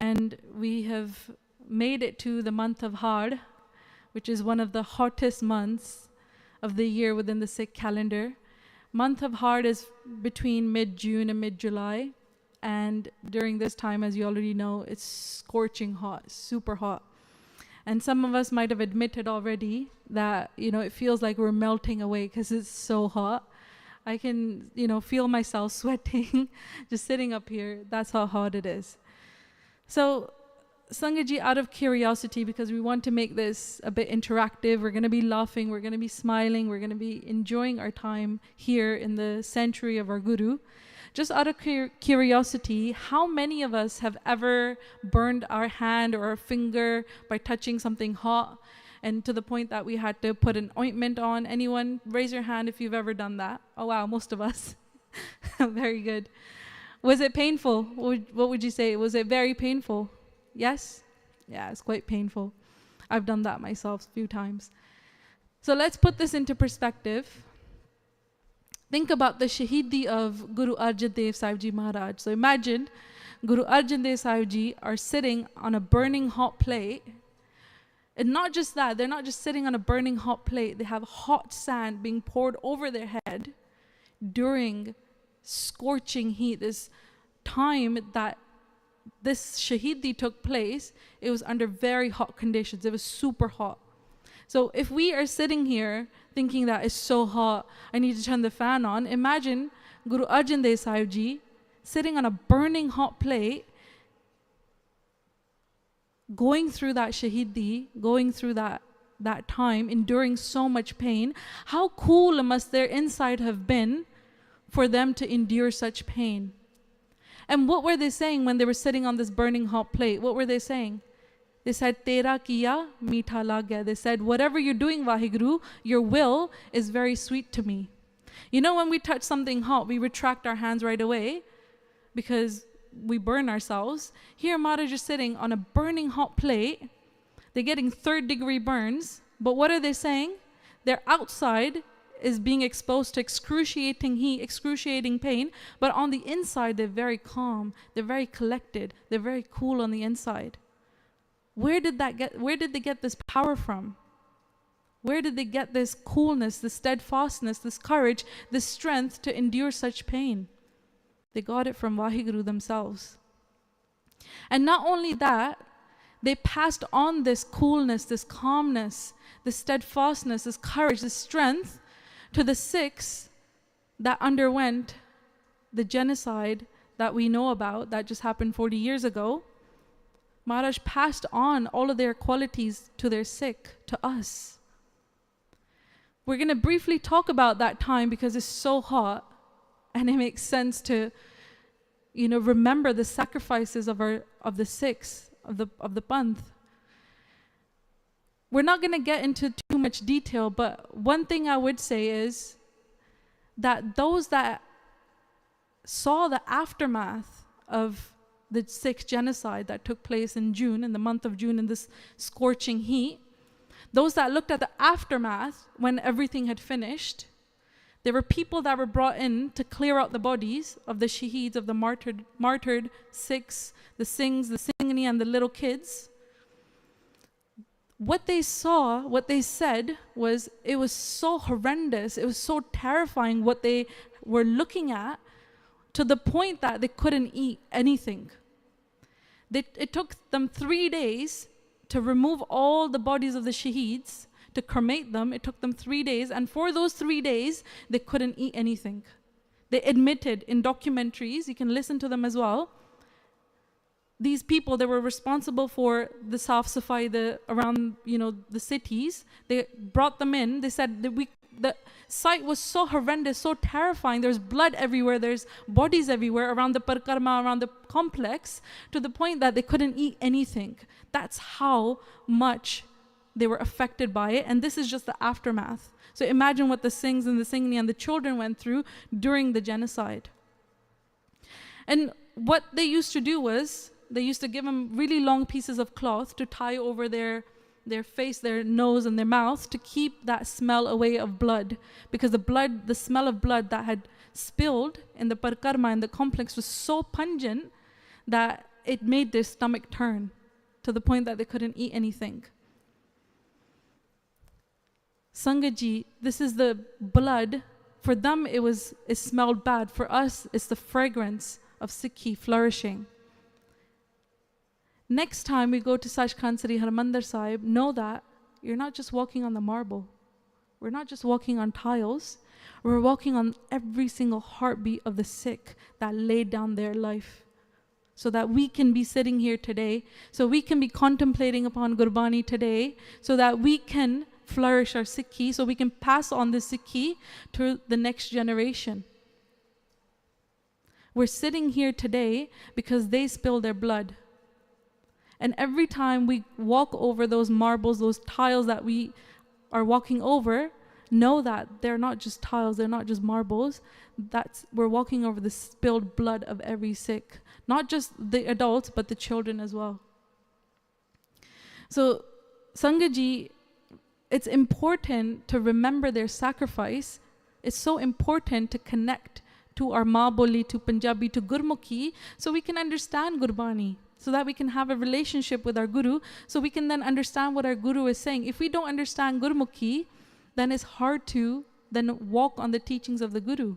And we have made it to the month of Harr, which is one of the hottest months of the year within the Sikh calendar. Month of Harr is between mid-June and mid-July. And during this time, as you already know, it's scorching hot, super hot. And some of us might have admitted already that, it feels like we're melting away because it's so hot. I can, feel myself sweating just sitting up here. That's how hot it is. So, Sangatji, out of curiosity, because we want to make this a bit interactive, we're going to be laughing, we're going to be smiling, we're going to be enjoying our time here in the sanctuary of our Guru. Just out of curiosity, how many of us have ever burned our hand or our finger by touching something hot, and to the point that we had to put an ointment on? Anyone? Raise your hand if you've ever done that. Oh wow, most of us. Very good. Was it painful? What would you say? Was it very painful? Yes? Yeah, it's quite painful. I've done that myself a few times. So let's put this into perspective. Think about the Shaheedi of Guru Arjan Dev Sahib Ji Maharaj. So imagine Guru Arjan Dev Sahib Ji are sitting on a burning hot plate. And not just that, they're not just sitting on a burning hot plate. They have hot sand being poured over their head during scorching heat. This time that this Shaheedi took place, it was under very hot conditions. It was super hot. So if we are sitting here thinking that it's so hot, I need to turn the fan on, imagine Guru Arjan Dev Sahib Ji sitting on a burning hot plate, going through that Shaheedi, going through that time, enduring so much pain. How cool must their inside have been for them to endure such pain? And what were they saying when they were sitting on this burning hot plate? What were they saying? They said, Tera kiya, meetha lag gaya. They said, whatever you're doing, Waheguru, your will is very sweet to me. When we touch something hot, we retract our hands right away because we burn ourselves. Here, Maharaj is sitting on a burning hot plate. They're getting 3rd-degree burns. But what are they saying? Their outside is being exposed to excruciating heat, excruciating pain, but on the inside they're very calm, they're very collected, they're very cool on the inside. Where did they get this power from? Where did they get this coolness, this steadfastness, this courage, this strength to endure such pain? They got it from Waheguru themselves. And not only that, they passed on this coolness, this calmness, this steadfastness, this courage, this strength to the Sikhs that underwent the genocide that we know about, that just happened 40 years ago. Maharaj passed on all of their qualities to their Sikh, to us. We're going to briefly talk about that time because it's so hot and it makes sense to, remember the sacrifices of the Sikhs, of the Panth. We're not going to get into too much detail, but one thing I would say is that those that saw the aftermath of the Sikh genocide that took place in June, in the month of June, in this scorching heat, those that looked at the aftermath when everything had finished, there were people that were brought in to clear out the bodies of the Shaheeds, of the martyred Sikhs, the Singhs, the Singhi, and the little kids. What they saw, what they said was, it was so horrendous, it was so terrifying what they were looking at, to the point that they couldn't eat anything. It took them 3 days to remove all the bodies of the Shaheeds, to cremate them. It took them 3 days, and for those 3 days, they couldn't eat anything. They admitted in documentaries, you can listen to them as well, these people that were responsible for the Saf-Safai around the cities, they brought them in. They said that the sight was so horrendous, so terrifying. There's blood everywhere, there's bodies everywhere around the Parikrama, around the complex, to the point that they couldn't eat anything. That's how much they were affected by it, and this is just the aftermath. So imagine what the Singhs and the Singhi and the children went through during the genocide. And what they used to do was, they used to give them really long pieces of cloth to tie over their face, their nose and their mouth, to keep that smell away of blood. Because the smell of blood that had spilled in the Parikrama, in the complex, was so pungent that it made their stomach turn to the point that they couldn't eat anything. Sangat ji, this is the blood. For them, it smelled bad. For us, it's the fragrance of Sikhi flourishing. Next time we go to Sachkhand Sri Harmandir Sahib, know that you're not just walking on the marble. We're not just walking on tiles. We're walking on every single heartbeat of the Sikh that laid down their life, so that we can be sitting here today, so we can be contemplating upon Gurbani today, so that we can flourish our Sikhi, so we can pass on the Sikhi to the next generation. We're sitting here today because they spilled their blood. And every time we walk over those marbles, those tiles that we are walking over, know that they're not just tiles, they're not just marbles. We're walking over the spilled blood of every Sikh. Not just the adults, but the children as well. So, Sangat ji, it's important to remember their sacrifice. It's so important to connect to our Ma Boli, to Punjabi, to Gurmukhi, so we can understand Gurbani, so that we can have a relationship with our Guru, so we can then understand what our Guru is saying. If we don't understand Gurmukhi, then it's hard to then walk on the teachings of the Guru.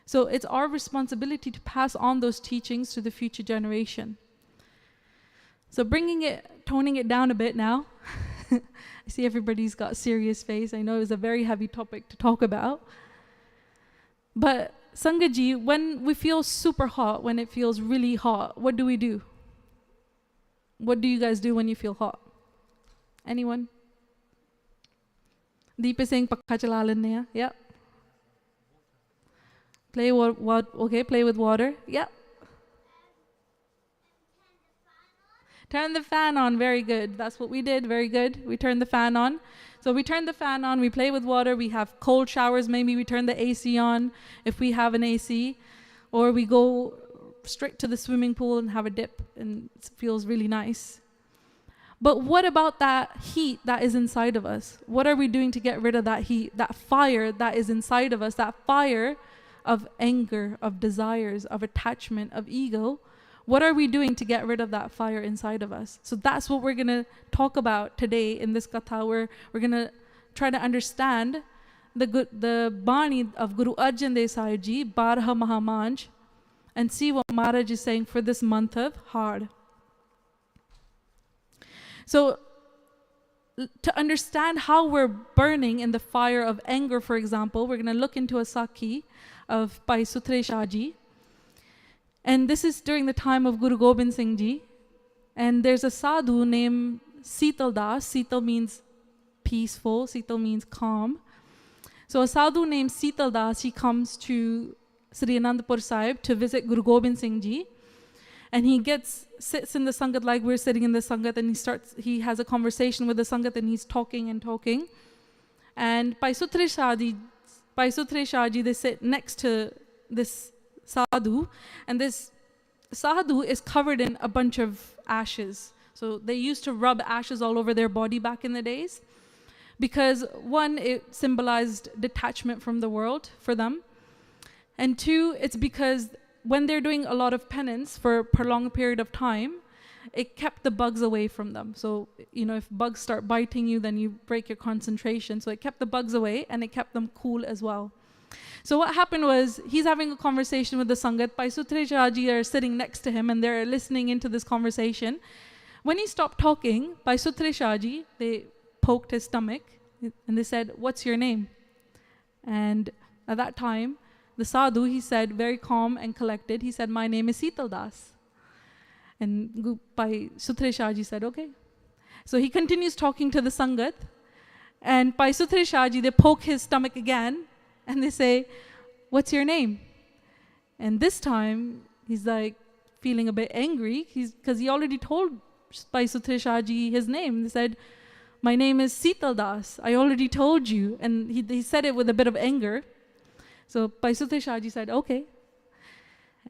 So it's our responsibility to pass on those teachings to the future generation. So toning it down a bit now. I see everybody's got a serious face. I know it was a very heavy topic to talk about. But Sangat ji, when we feel super hot, when it feels really hot, what do we do? What do you guys do when you feel hot? Anyone? Deepa Singh pakha chala lenne ha? Yep. Play with water. Yep. Turn the fan on, very good. That's what we did, very good. We turned the fan on. So we turn the fan on, we play with water, we have cold showers, maybe we turn the AC on if we have an AC, or we go straight to the swimming pool and have a dip, and it feels really nice. But what about that heat that is inside of us? What are we doing to get rid of that heat, that fire that is inside of us, that fire of anger, of desires, of attachment, of ego? What are we doing to get rid of that fire inside of us? So that's what we're going to talk about today in this Katha, where we're going to try to understand the Bani of Guru Arjan Dev Sahib Ji, Barha Mahamanj, and see what Maharaj is saying for this month of Harr. So to understand how we're burning in the fire of anger, for example, we're going to look into a Sakhi of Bhai Sutre Shah Ji. And this is during the time of Guru Gobind Singh Ji. And there's a sadhu named Sital Das. Sital means peaceful. Sital means calm. So a sadhu named Sital Das, he comes to Sri Anandapur Sahib to visit Guru Gobind Singh Ji. And he sits in the Sangat like we're sitting in the Sangat, and he has a conversation with the Sangat, and he's talking and talking. And Bhai Sutre Shah Ji, they sit next to this sadhu, and this sadhu is covered in a bunch of ashes. So they used to rub ashes all over their body back in the days, because one, it symbolized detachment from the world for them, and two, it's because when they're doing a lot of penance for a prolonged period of time, it kept the bugs away from them. So, if bugs start biting you, then you break your concentration. So it kept the bugs away, and it kept them cool as well. So what happened was, he's having a conversation with the Sangat. Bhai Sutre Shah Ji are sitting next to him, and they're listening into this conversation. When he stopped talking, Bhai Sutre Shah Ji, they poked his stomach, and they said, "What's your name?" And at that time, the sadhu, he said, very calm and collected, he said, "My name is Sital Das." And Bhai Sutre Shah Ji said, "Okay." So he continues talking to the Sangat, and Bhai Sutre Shah Ji, they poke his stomach again, and they say, "What's your name?" And this time, he's like feeling a bit angry, because he already told Bhai Sutre Shah Ji his name. He said, "My name is Sital Das. I already told you." And he said it with a bit of anger. So Bhai Sutre Shah Ji said, "Okay."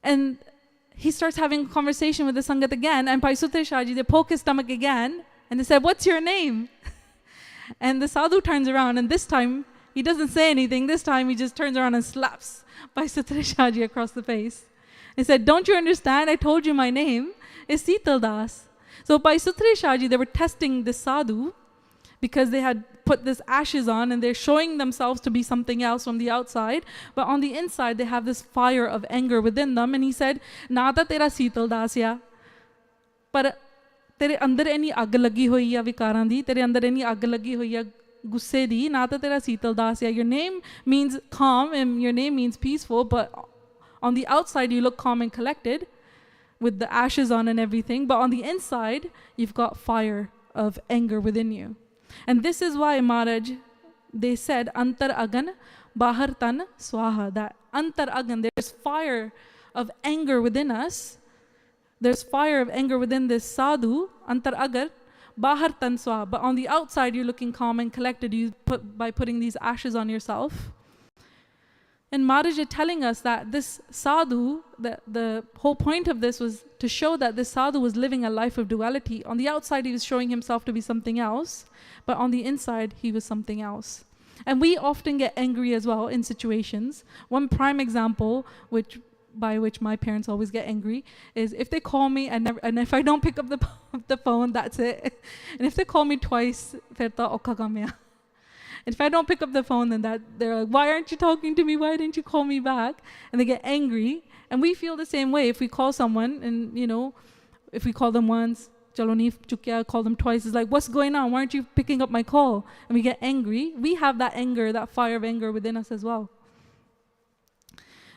And he starts having a conversation with the Sangat again, and Bhai Sutre Shah Ji, they poke his stomach again, and they said, "What's your name?" And the sadhu turns around, and this time, he doesn't say anything. This time, he just turns around and slaps Bhai Sutre Shah Ji across the face. He said, "Don't you understand? I told you my name. is Sital Das. So by Sutre Shahji, they were testing this sadhu because they had put this ashes on and they're showing themselves to be something else from the outside, but on the inside they have this fire of anger within them. And he said, na ta tera Sital Das ya, par tere andar eni ag lagi hoyi ya vikaran di, tere andar eni ag lagi hoyi ya gusse di, na ta tera Sital Das ya. Your name means calm and your name means peaceful, but on the outside you look calm and collected with the ashes on and everything, but on the inside you've got fire of anger within you. And this is why Maharaj, they said antar agan bahar tan swaha, that antar agan, there's fire of anger within us, there's fire of anger within this sadhu, antar agar bahar tan swaha, but on the outside you're looking calm and collected by putting these ashes on yourself. And Maharaj is telling us that this sadhu, the whole point of this was to show that this sadhu was living a life of duality. On the outside, he was showing himself to be something else, but on the inside, he was something else. And we often get angry as well in situations. One prime example, by which my parents always get angry, is if they call me and if I don't pick up the phone, that's it. And if they call me twice, फिर तो औखा काम है. And if I don't pick up the phone, then they're like, why aren't you talking to me? Why didn't you call me back? And they get angry. And we feel the same way. If we call someone and, if we call them once, chalo nahi chukya, call them twice, it's like, what's going on? Why aren't you picking up my call? And we get angry. We have that anger, that fire of anger within us as well.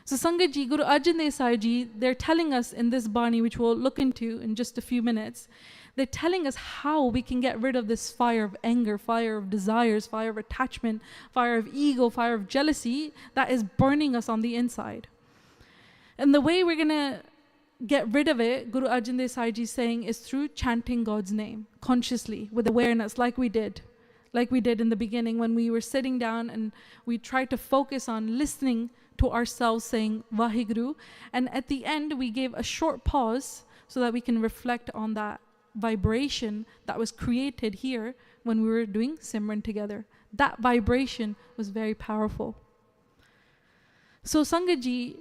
So Sangat ji, Guru Arjan Dev Sahib ji, they're telling us in this Bani, which we'll look into in just a few minutes, they're telling us how we can get rid of this fire of anger, fire of desires, fire of attachment, fire of ego, fire of jealousy that is burning us on the inside. And the way we're going to get rid of it, Guru Arjan Dev Sahib ji is saying, is through chanting God's name consciously with awareness, like we did in the beginning when we were sitting down and we tried to focus on listening to ourselves saying Waheguru. And at the end, we gave a short pause so that we can reflect on that vibration that was created here when we were doing Simran together. That vibration was very powerful. So Sangat ji,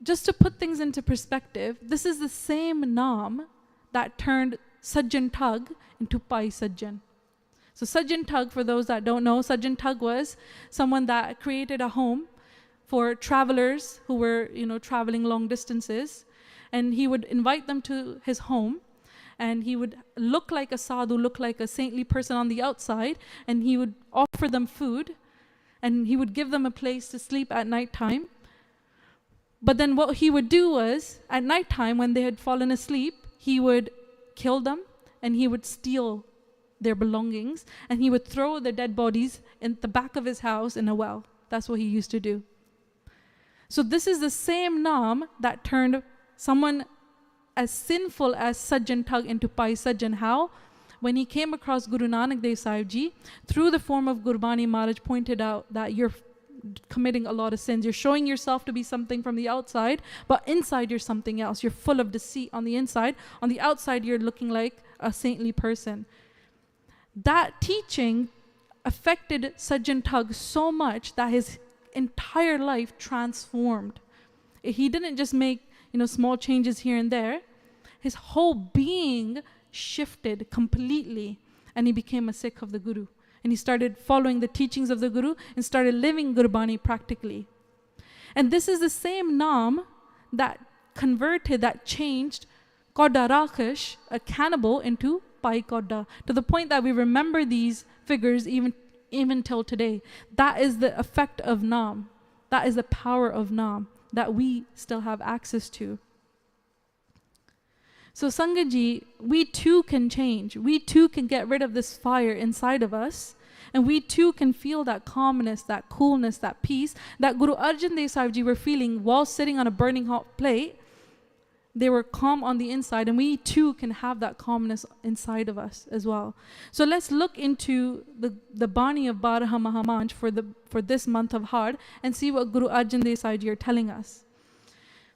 just to put things into perspective, this is the same Naam that turned Sajjan Tug into Pai Sajjan. So Sajjan Tug, for those that don't know, Sajjan Tug was someone that created a home for travelers who were, traveling long distances, and he would invite them to his home. And he would look like a sadhu, look like a saintly person on the outside, and he would offer them food, and he would give them a place to sleep at night time. But then what he would do was, at night time, when they had fallen asleep, he would kill them, and he would steal their belongings, and he would throw their dead bodies in the back of his house in a well. That's what he used to do. So this is the same Naam that turned someone as sinful as Sajjan Tug into Pai Sajjan. How? When he came across Guru Nanak Dev Sahib ji, through the form of Gurbani, Maharaj pointed out that you're committing a lot of sins. You're showing yourself to be something from the outside, but inside you're something else. You're full of deceit on the inside. On the outside, you're looking like a saintly person. That teaching affected Sajjan Tug so much that his entire life transformed. He didn't just make small changes here and there. His whole being shifted completely, and he became a Sikh of the Guru. And he started following the teachings of the Guru and started living Gurbani practically. And this is the same Naam that converted, that changed Kodda Rakhish, a cannibal, into Pai Kodda, to the point that we remember these figures even till today. That is the effect of Naam. That is the power of Naam that we still have access to. So Sangat ji, we too can change. We too can get rid of this fire inside of us. And we too can feel that calmness, that coolness, that peace that Guru Arjan Dev Sahib ji were feeling while sitting on a burning hot plate. They were calm on the inside, and we too can have that calmness inside of us as well. So let's look into the Bani of Baraha Mahamanch for this month of Harr and see what Guru Arjan Dev Sahib ji are telling us.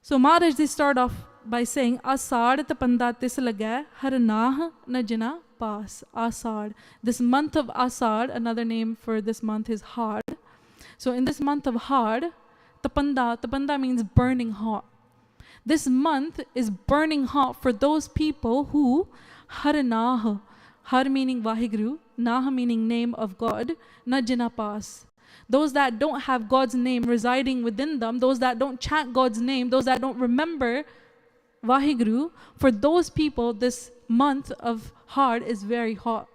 So Maharaj, they start off by saying, Asad tapanda tis lagay har nah najna pas. Asad. This month of Asad, another name for this month is Harr. So in this month of Harr, tapanda means burning hot. This month is burning hot for those people who Harr Harr meaning Waheguru, Nah meaning name of God, Najina Pas. Those that don't have God's name residing within them, those that don't chant God's name, those that don't remember Waheguru, for those people, this month of Harr is very hot.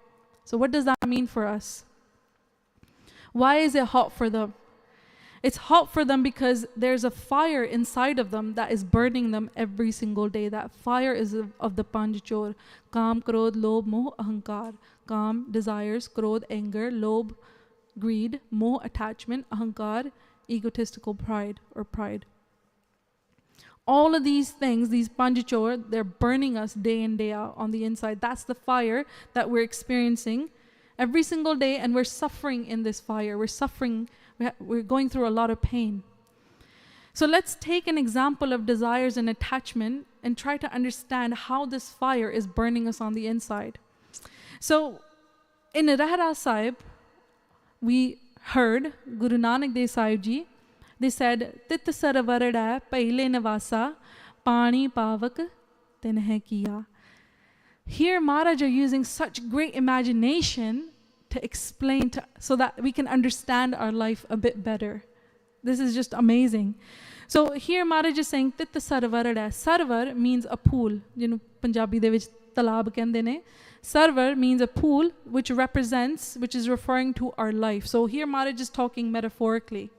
So what does that mean for us? Why is it hot for them? It's hot for them because there's a fire inside of them that is burning them every single day. That fire is of the Panj Chor. Kam, Krodh, Lobh, Moh, Ahankar. Kam, desires, Krodh, anger, Lobh, greed, Moh, attachment, Ahankar, egotistical pride or pride. All of these things, these Panj Chor, they're burning us day in, day out on the inside. That's the fire that we're experiencing every single day, and we're suffering in this fire. We're suffering. We're going through a lot of pain. So let's take an example of desires and attachment and try to understand how this fire is burning us on the inside. So in Rahra Sahib, we heard Guru Nanak Dev Sahib Ji, they said, Tit saravarada paile navasa, pani pavak tinhe kiya. Here Maharaj are using such great imagination to explain so that we can understand our life a bit better. This is just amazing. So here Maharaj is saying, Tit sarvarada. Sarvar means a pool. You know, Punjabi de vich talab kende ne. Sarvar means a pool which is referring to our life. So here Maharaj is talking metaphorically.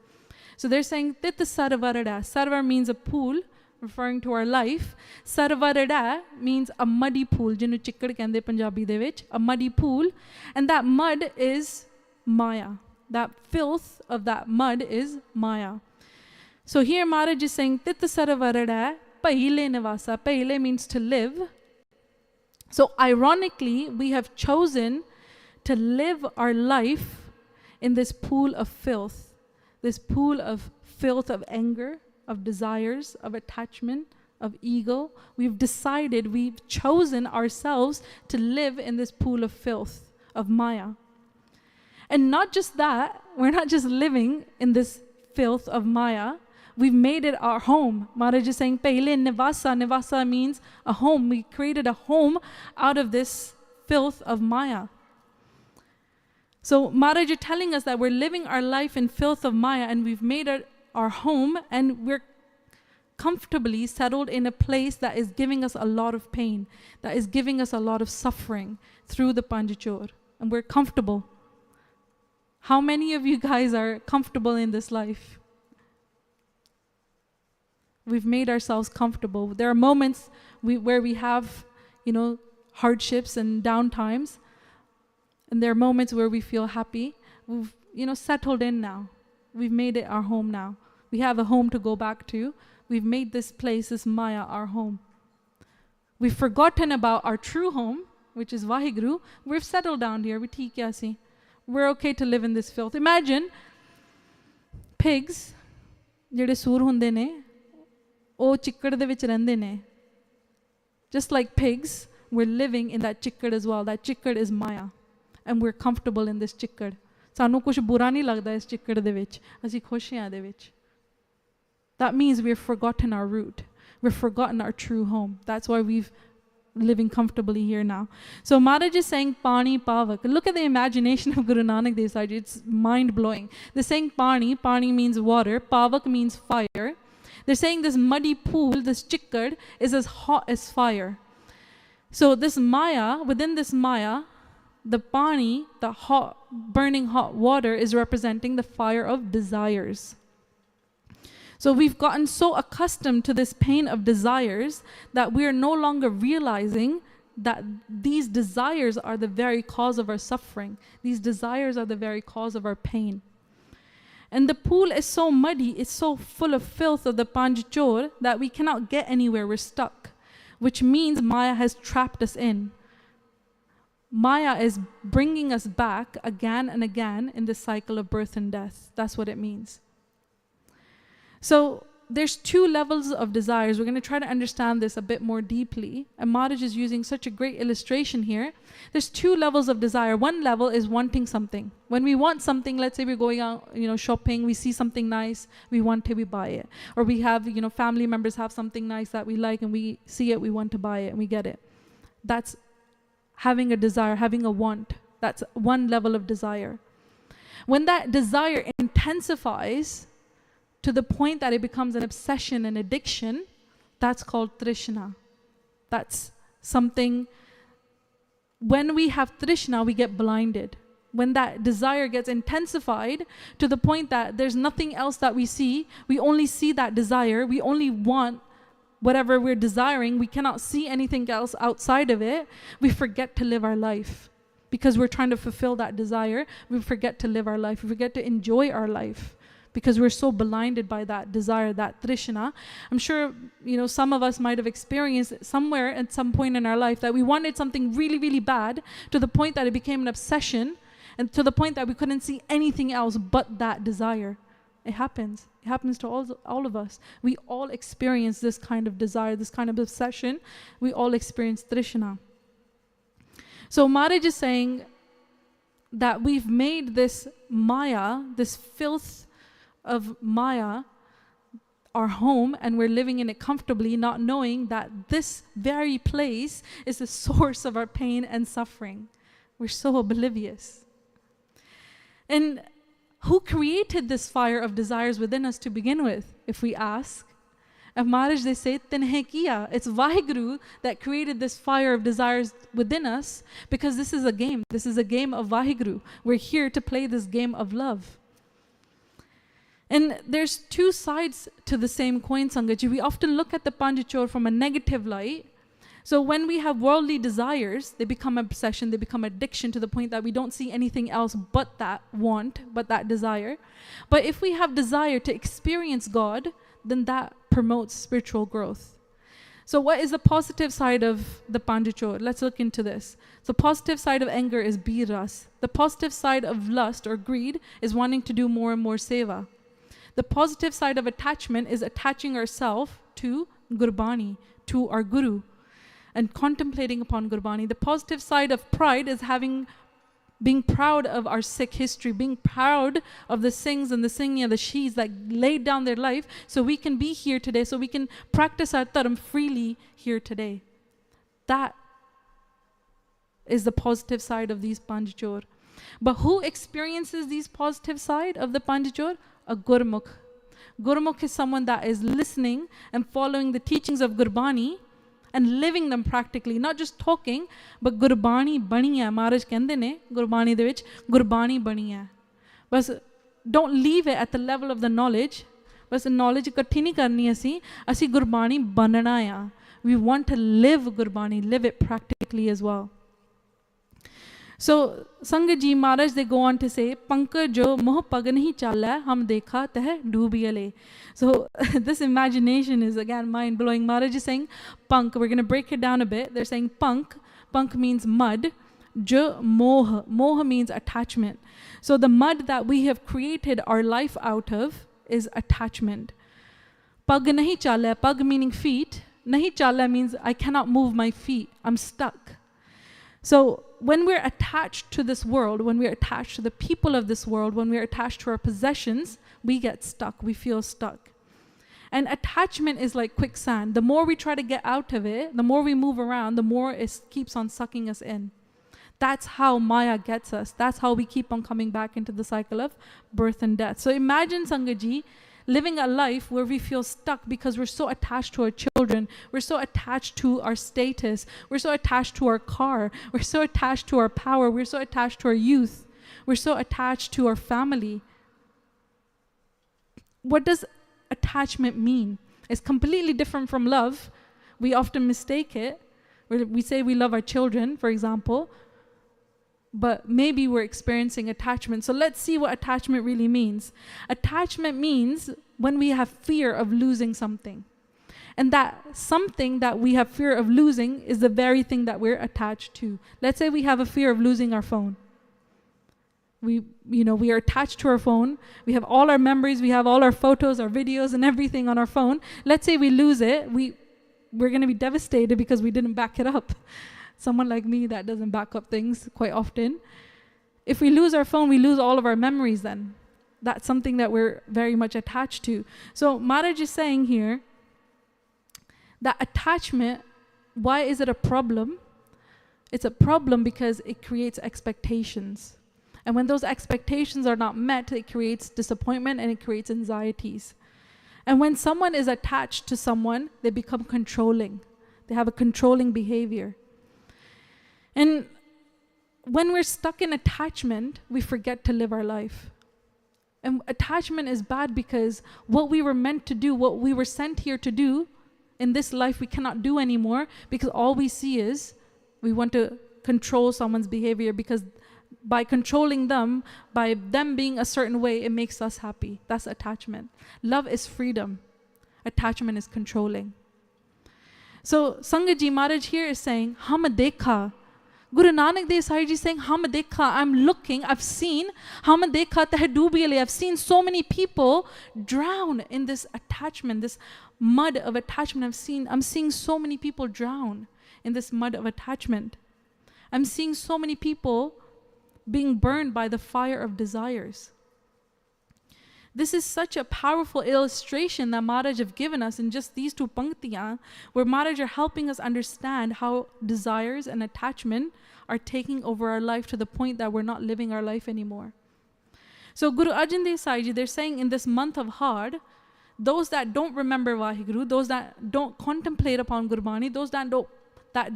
So they're saying, Tit sarvarada. Sarvar means a pool, referring to our life. Sarvarada means a muddy pool. Jinu chikkad kende Punjabi de vich. A muddy pool. And that mud is Maya. That filth of that mud is Maya. So here Maharaj is saying, Tit sarvarada paile nivasa. Paile means to live. So ironically, we have chosen to live our life in this pool of filth. This pool of filth of anger, of desires, of attachment, of ego. We've decided, we've chosen ourselves to live in this pool of filth, of Maya. And not just that, we're not just living in this filth of Maya, we've made it our home. Maharaj is saying, Pehle nivasa. Nivasa means a home. We created a home out of this filth of Maya. So Maharaj is telling us that we're living our life in filth of Maya, and we've made it our home, and we're comfortably settled in a place that is giving us a lot of pain, that is giving us a lot of suffering through the Panj Chor. And we're comfortable. How many of you guys are comfortable in this life? We've made ourselves comfortable. There are moments where we have, hardships and down times. And there are moments where we feel happy. We've, settled in now. We've made it our home now. We have a home to go back to. We've made this place, this Maya, our home. We've forgotten about our true home, which is Waheguru. We've settled down here. We're okay to live in this filth. Imagine pigs, jehde soor hunde ne, oh chikkad de vich rehndे ne. Just like pigs, we're living in that chikkad as well. That chikkad is Maya. And we're comfortable in this chikkad. Sanu kuch bura nahi lagda is chikkad de vich. Assi khush hain de vich. That means we've forgotten our root. We've forgotten our true home. That's why we've living comfortably here now. So Maharaj is saying Pani Pavak. Look at the imagination of Guru Nanak Dev Sahib. It's mind-blowing. They're saying Pani. Pani means water. Pavak means fire. They're saying this muddy pool, this chikkad, is as hot as fire. So this Maya, within this Maya, the Pani, the hot, burning hot water, is representing the fire of desires. So we've gotten so accustomed to this pain of desires that we are no longer realizing that these desires are the very cause of our suffering. These desires are the very cause of our pain. And the pool is so muddy, it's so full of filth of the Panj Chor that we cannot get anywhere, we're stuck. Which means Maya has trapped us in. Maya is bringing us back again and again in the cycle of birth and death. That's what it means. So there's two levels of desires. We're going to try to understand this a bit more deeply. And Maharaj is using such a great illustration here. There's two levels of desire. One level is wanting something. When we want something, let's say we're going out, shopping, we see something nice, we want it, we buy it. Or we have, family members have something nice that we like and we see it, we want to buy it and we get it. That's having a desire, having a want. That's one level of desire. When that desire intensifies to the point that it becomes an obsession and addiction, that's called trishna. That's something, when we have trishna, we get blinded. When that desire gets intensified to the point that there's nothing else that we see, we only see that desire, we only want whatever we're desiring, we cannot see anything else outside of it, we forget to live our life. Because we're trying to fulfill that desire, we forget to live our life, we forget to enjoy our life. Because we're so blinded by that desire, that trishna. I'm sure, some of us might have experienced somewhere at some point in our life that we wanted something really, really bad to the point that it became an obsession and to the point that we couldn't see anything else but that desire. It happens. It happens to all of us. We all experience this kind of desire, this kind of obsession. We all experience trishna. So Maharaj is saying that we've made this maya, this filth of maya, our home, and we're living in it comfortably, not knowing that this very place is the source of our pain and suffering. We're so oblivious. And who created this fire of desires within us to begin with, if we ask? And Maharaj, they say, Tinhe kiya. It's Waheguru that created this fire of desires within us, because this is a game. This is a game of Waheguru. We're here to play this game of love. And there's two sides to the same coin, Sangatji. We often look at the Panchachor from a negative light. So when we have worldly desires, they become obsession, they become addiction to the point that we don't see anything else but that want, but that desire. But if we have desire to experience God, then that promotes spiritual growth. So what is the positive side of the Panchachor? Let's look into this. So positive side of anger is biras. The positive side of lust or greed is wanting to do more and more seva. The positive side of attachment is attaching ourselves to Gurbani, to our Guru, and contemplating upon Gurbani. The positive side of pride is being proud of our Sikh history, being proud of the Singhs and the Singhs and the Shis that laid down their life so we can be here today, so we can practice our dharm freely here today. That is the positive side of these Panchachor. But who experiences these positive side of the Panchachor? A Gurmukh. Gurmukh is someone that is listening and following the teachings of Gurbani and living them practically, not just talking, but Gurbani bani hai. Maharaj kende ne Gurbani de vich Gurbani bani hai. But don't leave it at the level of the knowledge. But knowledge ikatti nahi karni asi Gurbani banana ya. We want to live Gurbani, live it practically as well. So Sangat Ji Maharaj, they go on to say, Pankaj jo moh pag nahi chala, hum dekha teh doobiale. So this imagination is again mind-blowing. Maharaj is saying, Pank, we're going to break it down a bit. They're saying Pank. Pank means mud. Jo moh. Moh means attachment. So the mud that we have created our life out of is attachment. Pag nahi chala, pag meaning feet. Nahi chala means I cannot move my feet. I'm stuck. So when we're attached to this world, when we're attached to the people of this world, when we're attached to our possessions, we get stuck, we feel stuck. And attachment is like quicksand. The more we try to get out of it, the more we move around, the more it keeps on sucking us in. That's how Maya gets us. That's how we keep on coming back into the cycle of birth and death. So imagine, Sangat Ji, living a life where we feel stuck because we're so attached to our children, we're so attached to our status, we're so attached to our car, we're so attached to our power, we're so attached to our youth, we're so attached to our family. What does attachment mean? It's completely different from love. We often mistake it. We say we love our children, for example, but maybe we're experiencing attachment. So let's see what attachment really means. Attachment means when we have fear of losing something. And that something that we have fear of losing is the very thing that we're attached to. Let's say we have a fear of losing our phone. We are attached to our phone. We have all our memories, we have all our photos, our videos, and everything on our phone. Let's say we lose it, we're going to be devastated because we didn't back it up. Someone like me that doesn't back up things quite often. If we lose our phone, we lose all of our memories then. That's something that we're very much attached to. So Maharaj is saying here that attachment, why is it a problem? It's a problem because it creates expectations. And when those expectations are not met, it creates disappointment and it creates anxieties. And when someone is attached to someone, they become controlling. They have a controlling behavior. And when we're stuck in attachment, we forget to live our life. And attachment is bad because what we were meant to do, what we were sent here to do, in this life we cannot do anymore, because all we see is we want to control someone's behavior, because by controlling them, by them being a certain way, it makes us happy. That's attachment. Love is freedom. Attachment is controlling. So Sangat Ji Maharaj here is saying, Hum dekha. Guru Nanak Dev Sahib Ji is saying, Hum dekha. I'm looking, I've seen, Hum dekha tahdubi alai. I've seen so many people drown in this attachment, this mud of attachment. I'm seeing so many people drown in this mud of attachment. I'm seeing so many people being burned by the fire of desires. This is such a powerful illustration that Maharaj have given us in just these two panktiyan, where Maharaj are helping us understand how desires and attachment are taking over our life to the point that we're not living our life anymore. So Guru Arjan Dev Sahib Ji, they're saying in this month of Harr, those that don't remember Waheguru, those that don't contemplate upon Gurbani, those that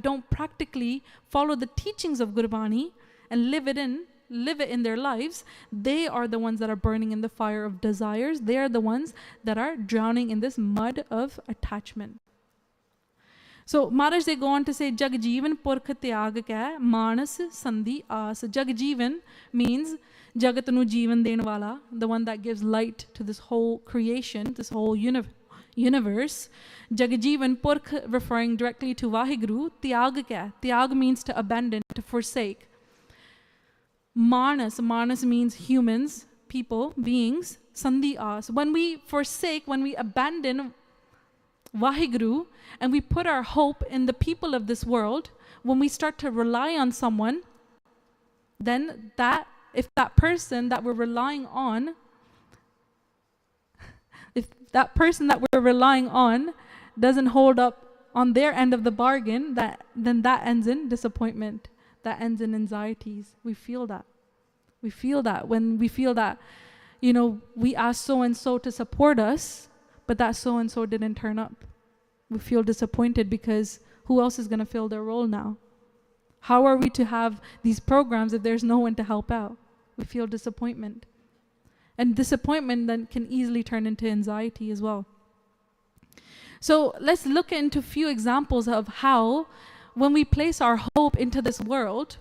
don't practically follow the teachings of Gurbani and live it in their lives, they are the ones that are burning in the fire of desires. They are the ones that are drowning in this mud of attachment. So Maharaj, they go on to say, Jagjeevan Purkh Tyag Kya Manas Sandhi Aas. Jagjeevan means Jagat nu Jeevan Den Wala, the one that gives light to this whole creation, this whole universe. Jagjeevan Purkh referring directly to Waheguru. Tyag Kya? Tyag means to abandon, to forsake. Manas means humans, people, beings. Sandhi Aas. When we forsake, when we abandon Waheguru and we put our hope in the people of this world, when we start to rely on someone, then if that person that we're relying on, doesn't hold up on their end of the bargain, then that ends in disappointment. That ends in anxieties. We feel that. When we feel that, we asked so-and-so to support us, but that so-and-so didn't turn up. We feel disappointed because who else is going to fill their role now? How are we to have these programs if there's no one to help out? We feel disappointment. And disappointment then can easily turn into anxiety as well. So let's look into a few examples of how, when we place our hope into this world,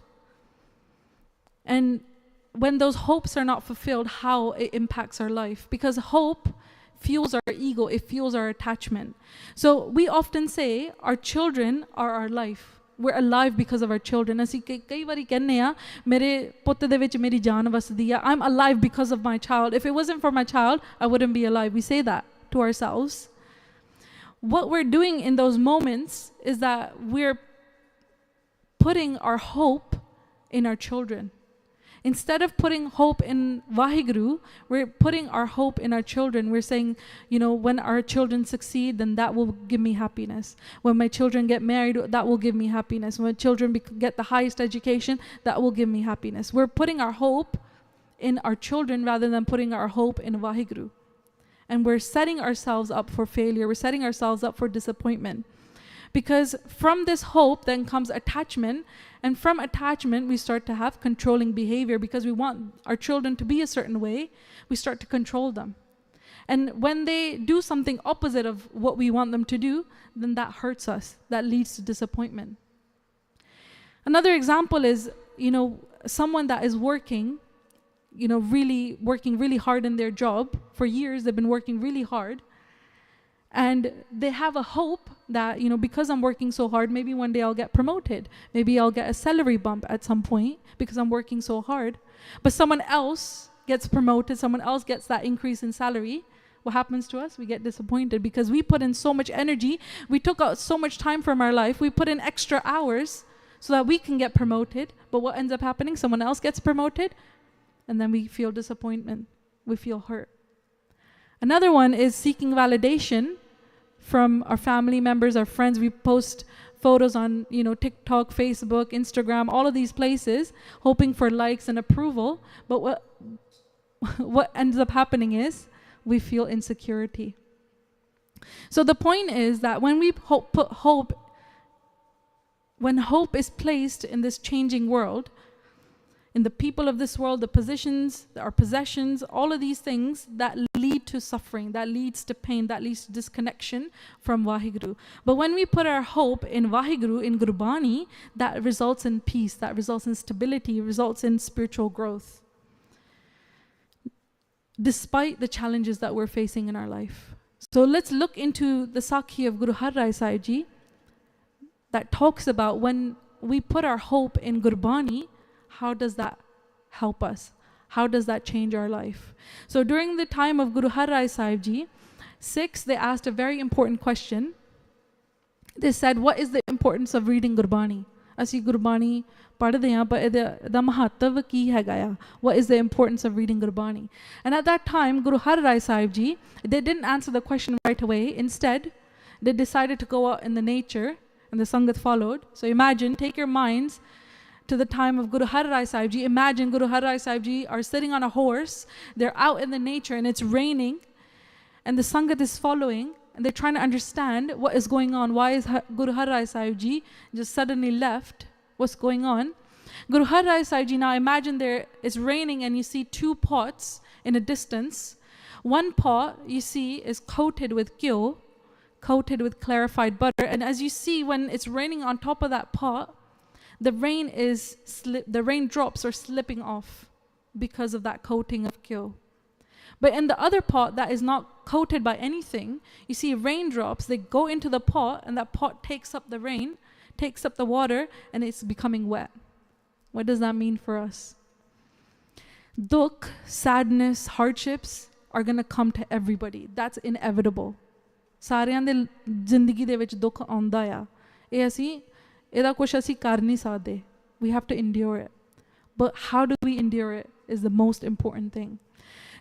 and when those hopes are not fulfilled, how it impacts our life. Because hope fuels our ego, it fuels our attachment. So we often say our children are our life. We're alive because of our children. Asi kai vari kehne a mere putt de vich meri jaan vasdi a. I'm alive because of my child. If it wasn't for my child, I wouldn't be alive. We say that to ourselves. What we're doing in those moments is that we're putting our hope in our children. Instead of putting hope in Waheguru, we're putting our hope in our children. We're saying, when our children succeed, then that will give me happiness. When my children get married, that will give me happiness. When children get the highest education, that will give me happiness. We're putting our hope in our children rather than putting our hope in Waheguru. And we're setting ourselves up for failure. We're setting ourselves up for disappointment. Because from this hope then comes attachment, and from attachment we start to have controlling behavior, because we want our children to be a certain way, we start to control them. And when they do something opposite of what we want them to do, then that hurts us, that leads to disappointment. Another example is, someone that is working really hard in their job. For years they've been working really hard, and they have a hope that, you know, because I'm working so hard, maybe one day I'll get promoted. Maybe I'll get a salary bump at some point because I'm working so hard. But someone else gets promoted, someone else gets that increase in salary. What happens to us? We get disappointed because we put in so much energy. We took out so much time from our life. We put in extra hours so that we can get promoted. But what ends up happening? Someone else gets promoted and then we feel disappointment. We feel hurt. Another one is seeking validation from our family members, our friends. We post photos on, you know, TikTok, Facebook, Instagram, all of these places, hoping for likes and approval. But what ends up happening is we feel insecurity. So the point is that when we when hope is placed in this changing world, in the people of this world, the positions, our possessions, all of these things that lead to suffering, that leads to pain, that leads to disconnection from Waheguru. But when we put our hope in Waheguru, in Gurbani, that results in peace, that results in stability, results in spiritual growth. Despite the challenges that we're facing in our life. So let's look into the Sakhi of Guru Har Rai Sahib Ji that talks about when we put our hope in Gurbani, how does that help us? How does that change our life? So during the time of Guru Har Rai Sahib Ji, Sikhs, they asked a very important question. They said, what is the importance of reading Gurbani? Asi Gurbani padhde hain, but eda mahatav ki hega ya? What is the importance of reading Gurbani? And at that time, Guru Har Rai Sahib Ji, they didn't answer the question right away. Instead, they decided to go out in the nature, and the Sangat followed. So imagine, take your minds to the time of Guru Har Rai Sahib Ji. Imagine Guru Har Rai Sahib Ji are sitting on a horse, they're out in the nature and it's raining, and the Sangat is following, and they're trying to understand what is going on. Why is Guru Har Rai Sahib Ji just suddenly left? What's going on? Guru Har Rai Sahib Ji, now imagine there it's raining and you see two pots in a distance. One pot you see is coated with ghyo, coated with clarified butter, and as you see when it's raining on top of that pot, the raindrops are slipping off because of that coating of ghyo. But in the other pot that is not coated by anything, you see raindrops, they go into the pot and that pot takes up the rain, takes up the water, and it's becoming wet. What does that mean for us? Dukh, sadness, hardships are going to come to everybody. That's inevitable. Saariyan de zindagi de vich dukh aunda ya. Eda kuch asi kar nahi sakde. We have to endure it. But how do we endure it is the most important thing.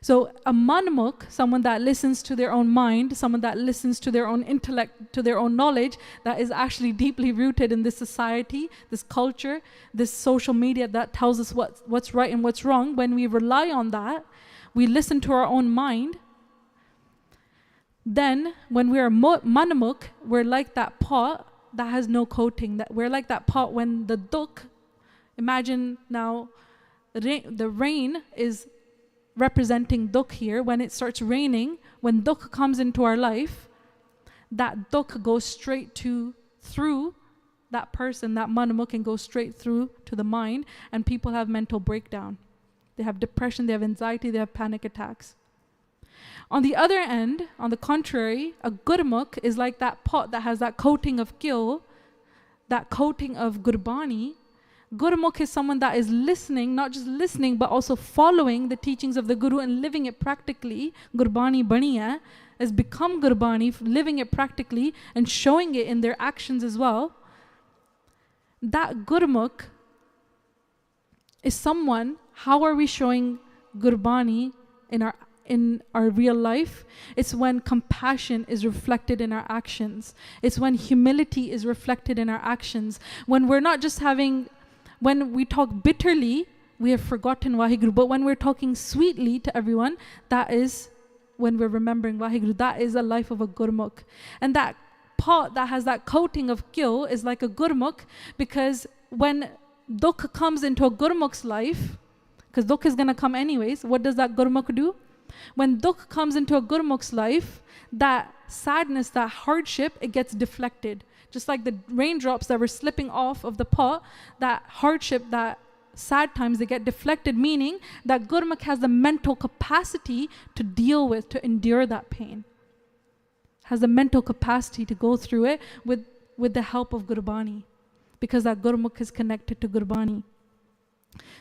So a manmukh, someone that listens to their own mind, someone that listens to their own intellect, to their own knowledge, that is actually deeply rooted in this society, this culture, this social media that tells us what's right and what's wrong. When we rely on that, we listen to our own mind. Then when we are manmukh, we're like that pot that has no coating. That we're like that pot when the dukh, imagine now the rain is representing dukh here. When it starts raining, when dukh comes into our life, that dukh goes straight through that person, that manmukh, and goes straight through to the mind, and people have mental breakdown. They have depression, they have anxiety, they have panic attacks. On the other end, on the contrary, a gurmukh is like that pot that has that coating of ghyo, that coating of Gurbani. Gurmukh is someone that is listening, not just listening, but also following the teachings of the Guru and living it practically. Gurbani bani hai, has become Gurbani, living it practically and showing it in their actions as well. That Gurmukh is someone, how are we showing Gurbani in our real life? It's when compassion is reflected in our actions. It's when humility is reflected in our actions. When we're not just when we talk bitterly, we have forgotten Waheguru. But when we're talking sweetly to everyone, that is when we're remembering Waheguru. That is the life of a Gurmukh. And that pot that has that coating of ghyo is like a Gurmukh, because when dukh comes into a Gurmukh's life, because dukh is going to come anyways, what does that Gurmukh do? When dukh comes into a Gurmukh's life, that sadness, that hardship, it gets deflected. Just like the raindrops that were slipping off of the pot, that hardship, that sad times, they get deflected, meaning that Gurmukh has the mental capacity to deal with, to endure that pain. has the mental capacity to go through it with the help of Gurbani, because that Gurmukh is connected to Gurbani.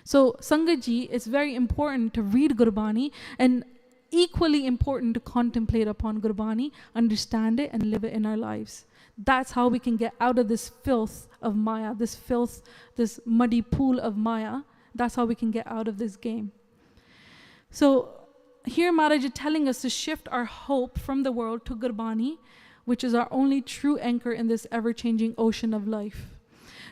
So Sangat ji, it's very important to read Gurbani, and equally important to contemplate upon Gurbani, understand it and live it in our lives. That's how we can get out of this filth of Maya, this filth, this muddy pool of Maya. That's how we can get out of this game. So here Maharaj is telling us to shift our hope from the world to Gurbani, which is our only true anchor in this ever-changing ocean of life.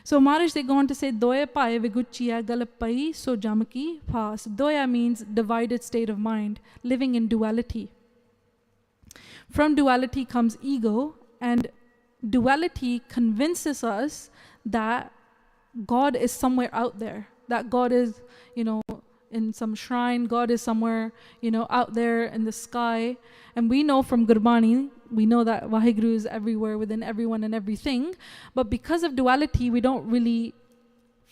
So Maharaj, they go on to say, Doya paye viguchiya galapai so jamaki paas. Doya means divided state of mind, living in duality. From duality comes ego, and duality convinces us that God is somewhere out there, that God is, in some shrine, God is somewhere, out there in the sky. And we know from Gurbani, we know that Waheguru is everywhere, within everyone and everything. But because of duality, we don't really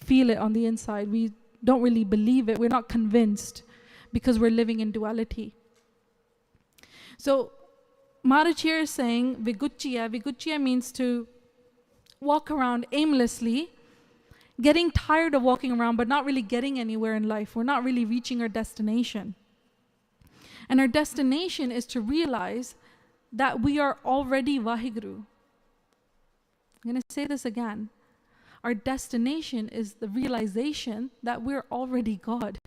feel it on the inside. We don't really believe it. We're not convinced because we're living in duality. So Maharaj here is saying viguchiya. Viguchiya means to walk around aimlessly, getting tired of walking around but not really getting anywhere in life. We're not really reaching our destination. And our destination is to realize that we are already Waheguru. I'm going to say this again. Our destination is the realization that we're already God.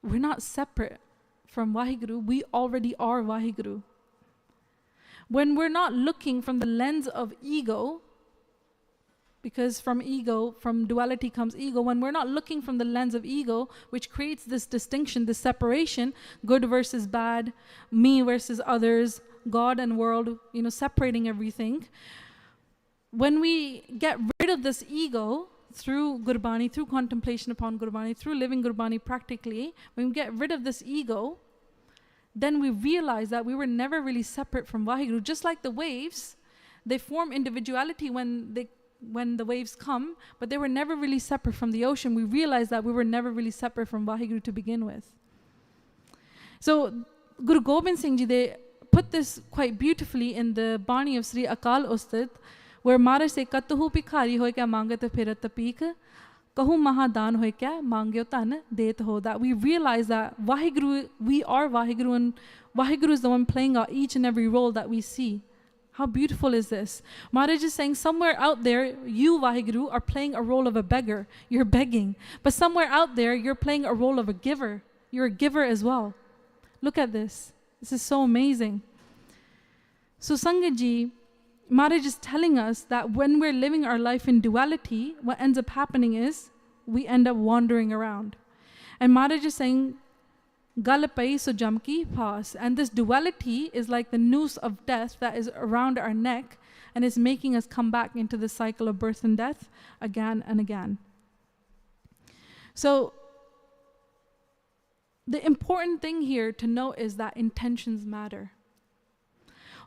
We're not separate from Waheguru. We already are Waheguru. When we're not looking from the lens of ego, because from duality comes ego, when we're not looking from the lens of ego, which creates this distinction, this separation, good versus bad, me versus others, God and world, separating everything. When we get rid of this ego through Gurbani, through contemplation upon Gurbani, through living Gurbani practically, when we get rid of this ego, then we realize that we were never really separate from Waheguru. Just like the waves, they form individuality when the waves come, but they were never really separate from the ocean. We realized that we were never really separate from Waheguru to begin with. So Guru Gobind Singh Ji, they put this quite beautifully in the Bani of Sri Akal Ustad, where Maharaj say, Katuhu pikhari hoy kya mangat phirat tapik, kahu mahadan hoy kya mangyo tan det ho. That we realize that Waheguru, we are Waheguru, and Waheguru is the one playing out each and every role that we see. How beautiful is this? Maharaj is saying somewhere out there, you, Waheguru, are playing a role of a beggar. You're begging. But somewhere out there, you're playing a role of a giver. You're a giver as well. Look at this. This is so amazing. So Sangat ji, Maharaj is telling us that when we're living our life in duality, what ends up happening is we end up wandering around. And Maharaj is saying, Galapai so jamki paas. And this duality is like the noose of death that is around our neck and is making us come back into the cycle of birth and death again and again. So the important thing here to note is that intentions matter.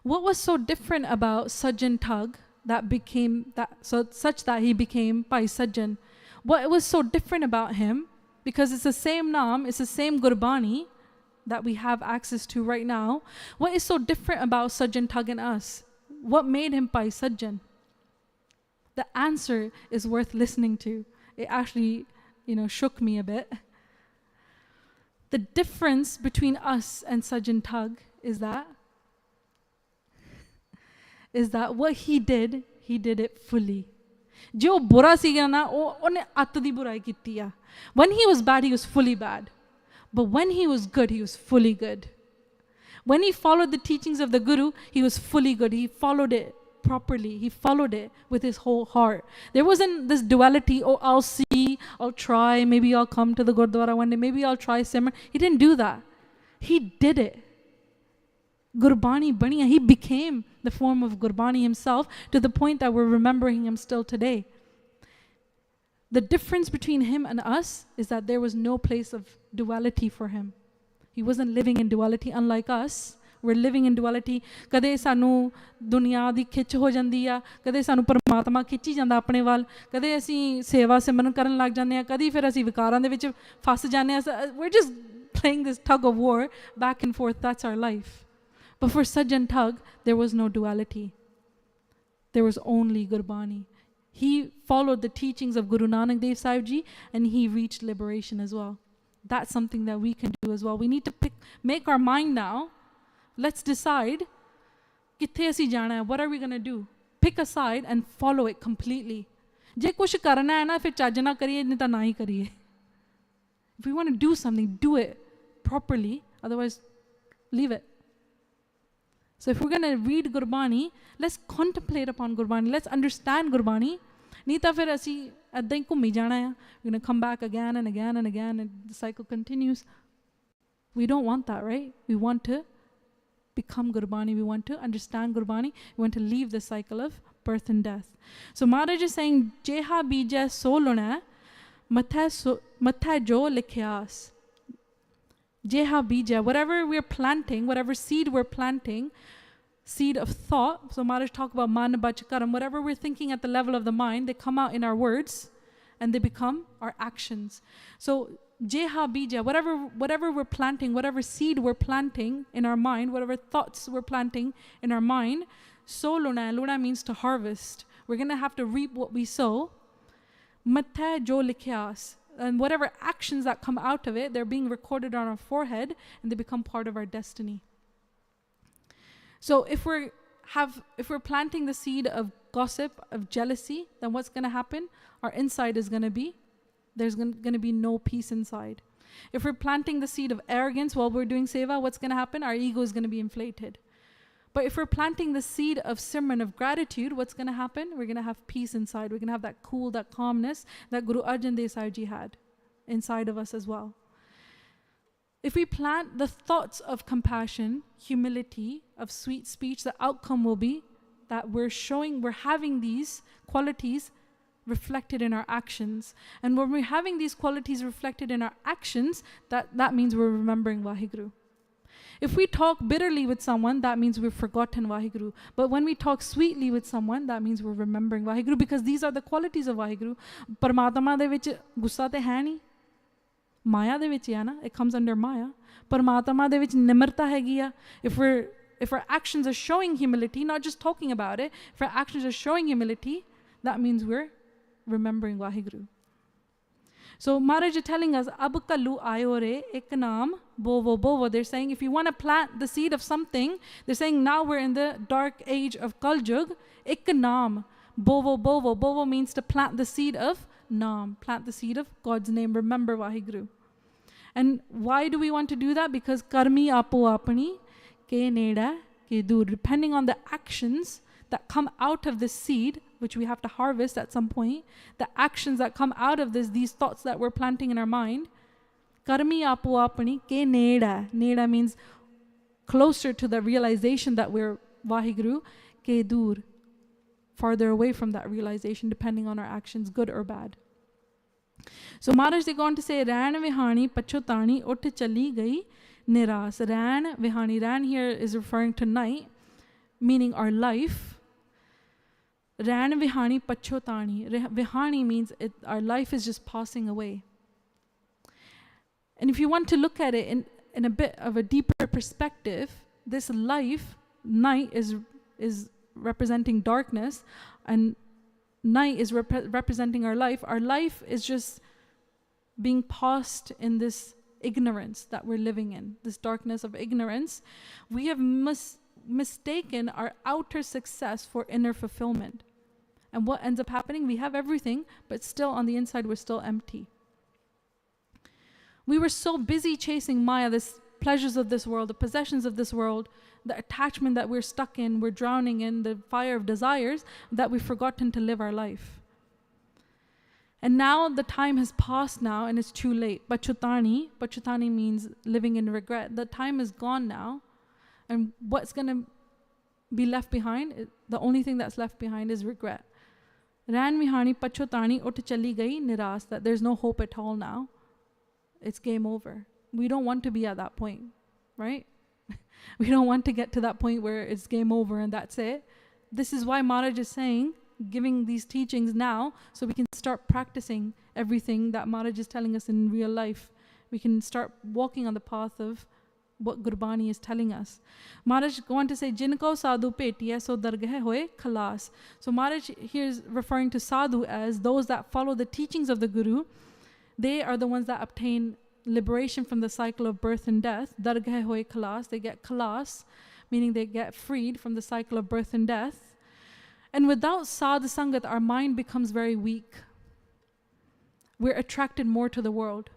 What was so different about Sajjan Tug such that he became Bhai Sajjan? What was so different about him? Because it's the same Naam, it's the same Gurbani that we have access to right now. What is so different about Sajjan Tug and us? What made him Bhai Sajjan? The answer is worth listening to. It actually, shook me a bit. The difference between us and Sajjan Tug is that what he did it fully. Jo bura siga na, ਉਹਨੇ ਅੱਤ ਦੀ ਬੁਰਾਈ ਕੀਤੀ ਆ. When he was bad, he was fully bad. But when he was good, he was fully good. When he followed the teachings of the Guru, he was fully good. He followed it properly. He followed it with his whole heart. There wasn't this duality, I'll see, I'll try, maybe I'll come to the Gurdwara one day, maybe I'll try Simran. He didn't do that. He did it. Gurbani Baniya, he became the form of Gurbani himself to the point that we're remembering him still today. The difference between him and us is that there was no place of duality for him. He wasn't living in duality unlike us. We're living in duality. Kade sanu dunya di khich ho jandi a, kade sanu parmatma khichi janda apne wal, kade ਅਸੀਂ ਸੇਵਾ ਸਿਮਰਨ ਕਰਨ ਲੱਗ ਜਾਂਦੇ ਆ, ਕਦੀ ਫਿਰ ਅਸੀਂ ਵਿਕਾਰਾਂ ਦੇ ਵਿੱਚ ਫਸ ਜਾਂਦੇ ਆ. We're just playing this tug of war back and forth. That's our life. But for Sajjan Thug, there was no duality. There was only Gurbani. He followed the teachings of Guru Nanak Dev Sahib Ji, and he reached liberation as well. That's something that we can do as well. We need to make our mind now. Let's decide, kithe assi jana hai, what are we going to do? Pick a side and follow it completely. Je kuch karna hai na, fir chaj na kariye, nahi ta na hi kariye. If we want to do something, do it properly. Otherwise, leave it. So if we're going to read Gurbani, let's contemplate upon Gurbani. Let's understand Gurbani. Nahi ta fir assi edda hi ghummi jana hai. We're going to come back again and again and again, and the cycle continues. We don't want that, right? We want to become Gurbani. We want to understand Gurbani. We want to leave the cycle of birth and death. So Maharaj is saying, Jeha bija so luna, matha jo likhyas. Jeha bija, whatever we're planting, whatever seed we're planting, seed of thought. So Maharaj talk about man bach karam, whatever we're thinking at the level of the mind, they come out in our words and they become our actions. So Jeha bija, whatever we're planting, whatever seed we're planting in our mind, whatever thoughts we're planting in our mind, so luna means to harvest. We're going to have to reap what we sow. Matha jo likhyas. And whatever actions that come out of it, they're being recorded on our forehead and they become part of our destiny. So if we're planting the seed of gossip, of jealousy, then what's going to happen? Our inside is going to be, there's going to be no peace inside. If we're planting the seed of arrogance while we're doing seva, what's going to happen? Our ego is going to be inflated. But if we're planting the seed of simran, of gratitude, what's going to happen? We're going to have peace inside. We're going to have that cool, that calmness that Guru Arjan Dev Sahib Ji had inside of us as well. If we plant the thoughts of compassion, humility, of sweet speech, the outcome will be that we're having these qualities reflected in our actions. And when we're having these qualities reflected in our actions, that means we're remembering Waheguru. If we talk bitterly with someone, that means we've forgotten Waheguru. But when we talk sweetly with someone, that means we're remembering Waheguru, because these are the qualities of Waheguru. Paramatma de vich gussa te hai nahi. Maya de vich hai na, it comes under Maya. Paramatma de vich nimarta hegi ya. If our actions are showing humility, not just talking about it, if our actions are showing humility, that means we're remembering Waheguru. So Maharaj is telling us, Ab kalu ayore ek naam bovo bovo. They're saying if you want to plant the seed of something, they're saying now we're in the dark age of Kaljug, ek naam bovo bovo. Bovo means to plant the seed of naam, plant the seed of God's name, remember Waheguru. And why do we want to do that? Because karmi apo apani ke neda ke dur. Depending on the actions that come out of the seed, which we have to harvest at some point, the actions that come out of these thoughts that we're planting in our mind, karmi apo apani ke neda. Neda means closer to the realization that we're Waheguru, ke dur, farther away from that realization, depending on our actions, good or bad. So Maharaj, they go on to say, Ran vihani pachotani ut chali gai niras. Ran vihani. Ran here is referring to night, meaning our life. Ran vihani pachotani. Vihani means our life is just passing away. And if you want to look at it in a bit of a deeper perspective, this life, night is representing darkness, and night is representing our life. Our life is just being passed in this ignorance that we're living in, this darkness of ignorance. We have mistaken our outer success for inner fulfillment. And what ends up happening? We have everything, but still on the inside, we're still empty. We were so busy chasing Maya, the pleasures of this world, the possessions of this world, the attachment that we're stuck in, we're drowning in, the fire of desires, that we've forgotten to live our life. And now the time has passed now and it's too late. Pachutani means living in regret. The time is gone now. And what's going to be left behind? The only thing that's left behind is regret. Ran mihani pachutani ut chali gai niras, that there's no hope at all now. It's game over. We don't want to be at that point, right? We don't want to get to that point where it's game over and that's it. This is why Maharaj is saying, giving these teachings now, so we can start practicing everything that Maharaj is telling us in real life. We can start walking on the path of what Gurbani is telling us. Maharaj going to say, Jinko sadhu petiya so dargah hoye khalas. So Maharaj here is referring to sadhu as those that follow the teachings of the Guru. They are the ones that obtain liberation from the cycle of birth and death. Dargah hoye khalas. They get khalas, meaning they get freed from the cycle of birth and death. And without sadh sangat, our mind becomes very weak. We're attracted more to the world.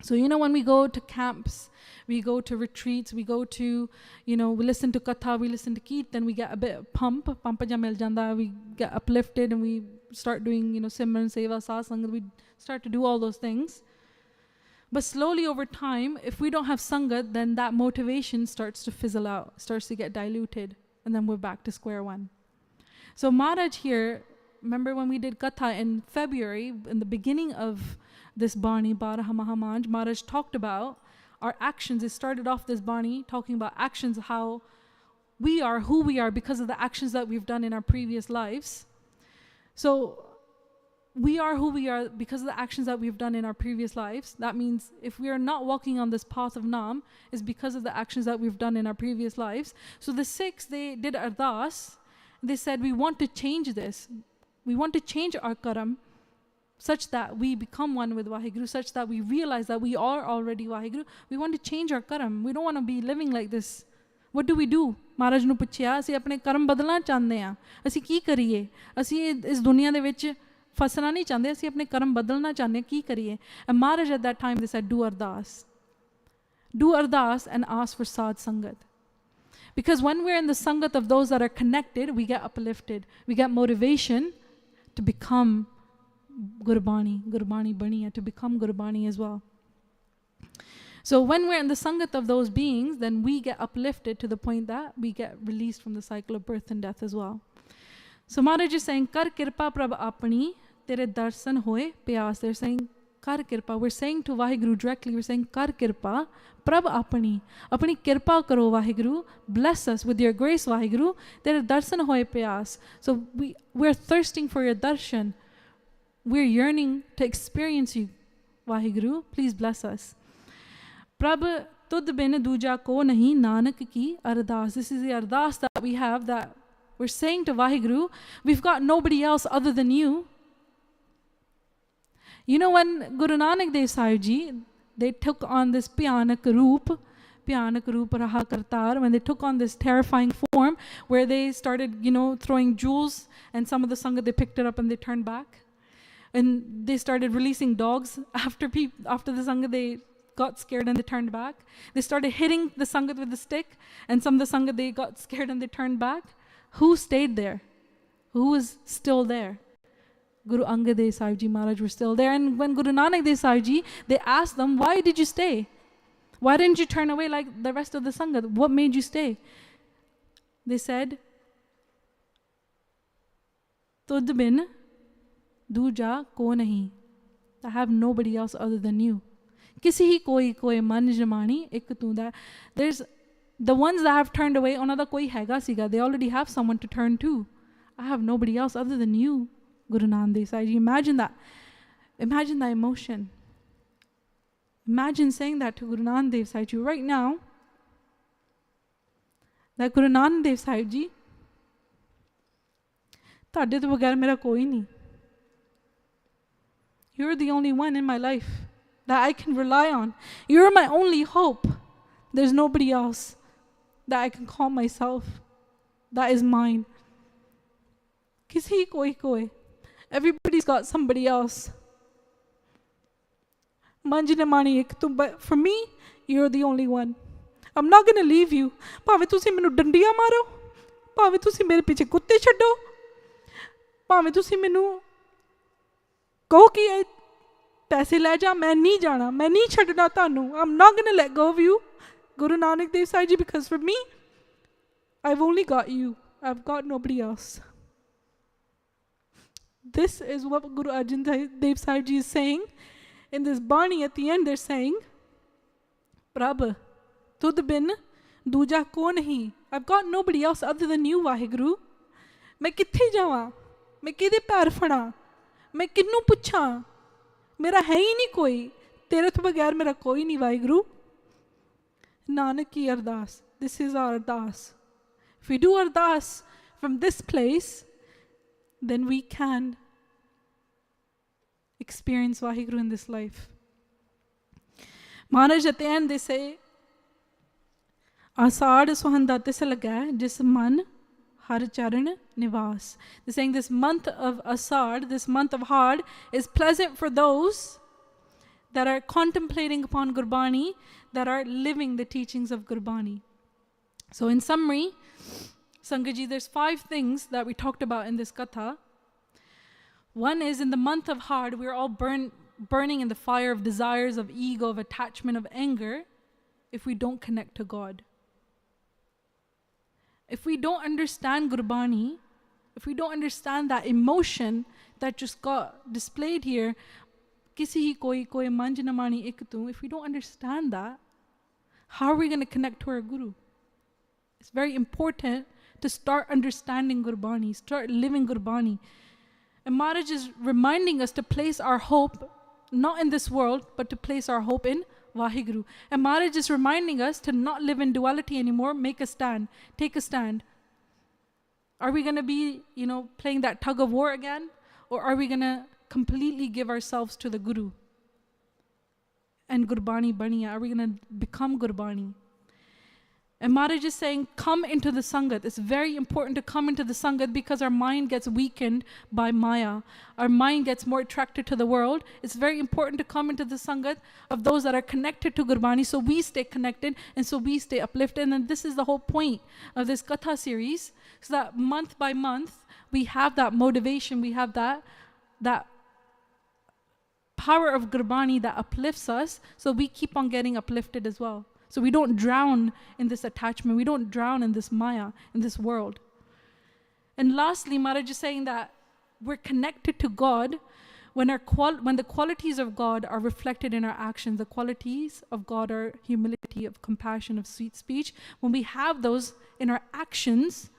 So, when we go to camps, we go to retreats, we go to, we listen to Katha, we listen to Kirtan, we get a bit pump ja mil janda, we get uplifted and we start doing, Simran, Seva, Satsang, we start to do all those things. But slowly over time, if we don't have Sangat, then that motivation starts to fizzle out, starts to get diluted, and then we're back to square one. So Maharaj here, remember when we did Katha in February, in the beginning of this Bani, Baraha Mahamanj, Maharaj talked about our actions. It started off this Bani talking about actions, how we are who we are because of the actions that we've done in our previous lives. So we are who we are because of the actions that we've done in our previous lives. That means if we are not walking on this path of Naam, it's because of the actions that we've done in our previous lives. So the Sikhs, they did ardas. They said, we want to change this. We want to change our karam such that we become one with Waheguru, such that we realize that we are already Waheguru. We want to change our karam. We don't want to be living like this. What do we do? Maharaj nu puchya, ਅਸੀਂ ਆਪਣੇ ਕਰਮ ਬਦਲਣਾ ਚਾਹੁੰਦੇ ਹਾਂ. ਅਸੀਂ ਕੀ ਕਰੀਏ? ਅਸੀਂ ਇਸ ਦੁਨੀਆ ਦੇ ਵਿੱਚ ਫਸਣਾ ਨਹੀਂ ਚਾਹੁੰਦੇ. ਅਸੀਂ ਆਪਣੇ ਕਰਮ ਬਦਲਣਾ ਚਾਹੁੰਦੇ ਹਾਂ. ਕੀ ਕਰੀਏ? And Maharaj at that time, they said, do ardas. Do ardas and ask for sadh sangat. Because when we're in the sangat of those that are connected, we get uplifted. We get motivation to become Gurbani Baniya, to become Gurbani as well. So when we're in the sangat of those beings, then we get uplifted to the point that we get released from the cycle of birth and death as well. So Maharaj is saying, Kar kirpa prabh apani, tere darsan hoye pyas. They're saying, Kar kirpa. We're saying to Waheguru directly, we're saying, Kar kirpa prabh apani. Apani kirpa karo Waheguru. Bless us with your grace, Waheguru. Tere darsan hoye pyas. So we're thirsting for your darshan. We're yearning to experience you, Waheguru. Please bless us. Prabh tud bin duja ko nahi nanak ki ardas. This is the ardas that we have, that we're saying to Waheguru, we've got nobody else other than you. When Guru Nanak Dev Sahib Ji, they took on this Bhyanak Roop Raha Kartar, when they took on this terrifying form where they started, throwing jewels, and some of the Sangat, they picked it up and they turned back. And they started releasing dogs after the Sangat, they got scared and they turned back. They started hitting the Sangat with the stick, and some of the Sangat, they got scared and they turned back. Who stayed there? Who was still there? Guru Angad Dev Sahib Ji Maharaj were still there. And when Guru Nanak Dev Sahib Ji, they asked them, why did you stay? Why didn't you turn away like the rest of the Sangat? What made you stay? They said, Tud bin duja ko nahi. I have nobody else other than you. Kisi hi koi man jamani ek tu. There's the ones that have turned away, onada koi hega siga. They already have someone to turn to. I have nobody else other than you, Guru Nanak Dev Sahib Ji. Imagine that. Imagine that emotion. Imagine saying that to Guru Nanak Dev Sahib Ji right now. That Guru Nanak Dev Sahib Ji, ਤੁਹਾਡੇ ਤੋਂ ਬਗੈਰ ਮੇਰਾ ਕੋਈ ਨਹੀਂ. You're the only one in my life that I can rely on. You're my only hope. There's nobody else that I can call myself. That is mine. Kisi koi. Everybody's got somebody else. But for me, you're the only one. I'm not going to leave you. ਭਾਵੇਂ ਤੁਸੀਂ ਮੈਨੂੰ ਡੰਡੀਆਂ ਮਾਰੋ, ਭਾਵੇਂ ਤੁਸੀਂ ਮੇਰੇ ਪਿੱਛੇ ਕੁੱਤੇ ਛੱਡੋ, ਭਾਵੇਂ ਤੁਸੀਂ ਮੈਨੂੰ ਕਹੋ ਕਿ ਪੈਸੇ ਲੈ ਜਾ, ਮੈਂ ਨਹੀਂ ਜਾਣਾ, ਮੈਂ ਨਹੀਂ ਛੱਡਣਾ ਤੁਹਾਨੂੰ. I'm not going to let go of you, Guru Nanak Dev Sahib Ji, because for me, I've only got you. I've got nobody else. This is what Guru Arjan Dev Sahib Ji is saying. In this Bani at the end, they're saying, Prabh, tud bin duja ko nahi. I've got nobody else other than you, Waheguru. मैं कित्थे जावां, मैं किहदे पैर फड़ां, मैं किन्नू पुछां, मेरा है ही नहीं कोई, तेरे तो बगैर मेरा कोई नहीं, Waheguru. Nanak ki ardas. This is our ardas. If we do ardas from this place, then we can experience Waheguru in this life. Maharaj at the end they say, Asad suhanda tis laga jis man har charan nivas. They're saying this month of Asad, this month of Harr, is pleasant for those that are contemplating upon Gurbani, that are living the teachings of Gurbani. So in summary, Sangaji, there's 5 things that we talked about in this Katha. One is, in the month of Harr, we're all burning in the fire of desires, of ego, of attachment, of anger, if we don't connect to God. If we don't understand Gurbani, if we don't understand that emotion that just got displayed here, kisi hi koi manj na mani ek tu, if we don't understand that, how are we going to connect to our Guru? It's very important to start understanding Gurbani, start living Gurbani. And Maharaj is reminding us to place our hope not in this world, but to place our hope in Waheguru. And Maharaj is reminding us to not live in duality anymore, make a stand, take a stand. Are we going to be, playing that tug of war again? Or are we going to completely give ourselves to the Guru? And Gurbani Baniya, are we going to become Gurbani? And Maharaj is saying, come into the Sangat. It's very important to come into the Sangat because our mind gets weakened by Maya. Our mind gets more attracted to the world. It's very important to come into the Sangat of those that are connected to Gurbani, so we stay connected and so we stay uplifted. And this is the whole point of this Katha series, so that month by month, we have that motivation, we have that power of Gurbani that uplifts us, so we keep on getting uplifted as well. So we don't drown in this attachment. We don't drown in this Maya, in this world. And lastly, Maharaj is saying that we're connected to God when the qualities of God are reflected in our actions. The qualities of God are humility, of compassion, of sweet speech. When we have those in our actions,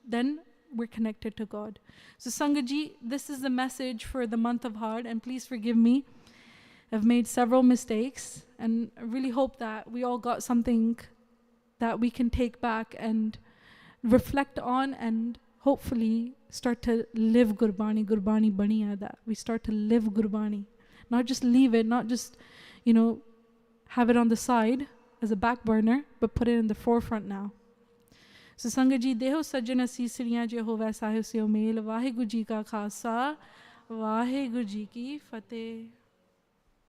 then we're connected to God. So Sangaji, this is the message for the month of Harr, and please forgive me. I've made several mistakes, and I really hope that we all got something that we can take back and reflect on, and hopefully start to live Gurbani Baniya, that we start to live Gurbani. Not just leave it, not just, have it on the side as a back burner, but put it in the forefront now. So Sangaji, deho sajjana sisriyan je hove sahib se mel, Waheguru ji ka khasa, Waheguru ji ki fateh.